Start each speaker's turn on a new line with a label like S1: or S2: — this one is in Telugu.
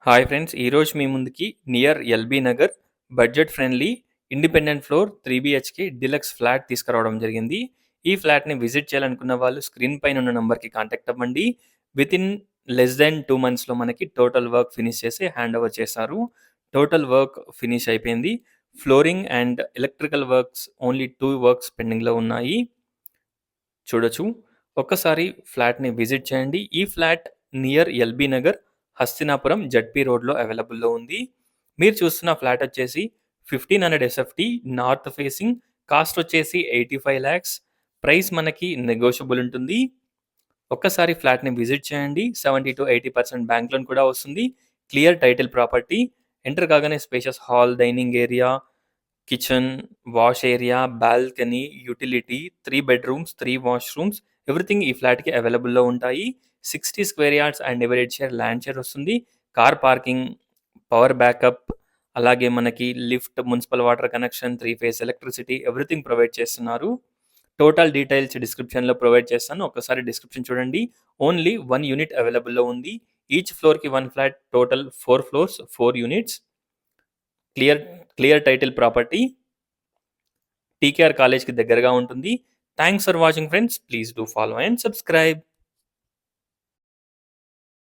S1: హాయ్ ఫ్రెండ్స్, ఈరోజు మీ ముందుకి near LB Nagar budget friendly independent floor 3 BHK deluxe flat తీసుకురావడం జరిగింది. ఈ ఫ్లాట్ని విజిట్ చేయాలనుకున్న వాళ్ళు స్క్రీన్ పైన ఉన్న నెంబర్కి కాంటాక్ట్ అవ్వండి. విత్ ఇన్ లెస్ దెన్ 2 monthsలో మనకి టోటల్ వర్క్ ఫినిష్ చేసి హ్యాండ్ ఓవర్ చేశారు. టోటల్ వర్క్ ఫినిష్ అయిపోయింది. Flooring and electrical works only 2 works పెండింగ్లో ఉన్నాయి. చూడొచ్చు. ఒక్కసారి ఫ్లాట్ని విజిట్ చేయండి. ఈ flat near LB Nagar Hastinapuram ZP రోడ్లో అవైలబుల్లో ఉంది. మీరు చూస్తున్న ఫ్లాట్ వచ్చేసి 1500 SFT నార్త్ ఫేసింగ్. కాస్ట్ వచ్చేసి 85 lakhs. ప్రైస్ మనకి నెగోషియబుల్ ఉంటుంది. ఒక్కసారి ఫ్లాట్ని విజిట్ చేయండి. 70-80% బ్యాంక్ లోన్ కూడా వస్తుంది. Clear title property. ఎంటర్ కాగానే spacious hall, dining area, kitchen, wash area, balcony, utility, 3 bedrooms, 3 washrooms, everything ఈ ఫ్లాట్కి అవైలబుల్లో ఉంటాయి. 60 square yards and average share land share వస్తుంది. కార్ పార్కింగ్, పవర్ బ్యాకప్, అలాగే మనకి lift, municipal water connection, 3 phase electricity, everything provide చేస్తున్నారు. టోటల్ డీటెయిల్స్ డిస్క్రిప్షన్లో ప్రొవైడ్ చేస్తాను. ఒకసారి డిస్క్రిప్షన్ చూడండి. ఓన్లీ 1 unit అవైలబుల్లో ఉంది. ఈచ్ ఫ్లోర్కి 1 flat, total 4 floors, 4 units. Clear title property. TKR కాలేజ్కి దగ్గరగా ఉంటుంది. Thanks for watching friends. Please do follow and subscribe.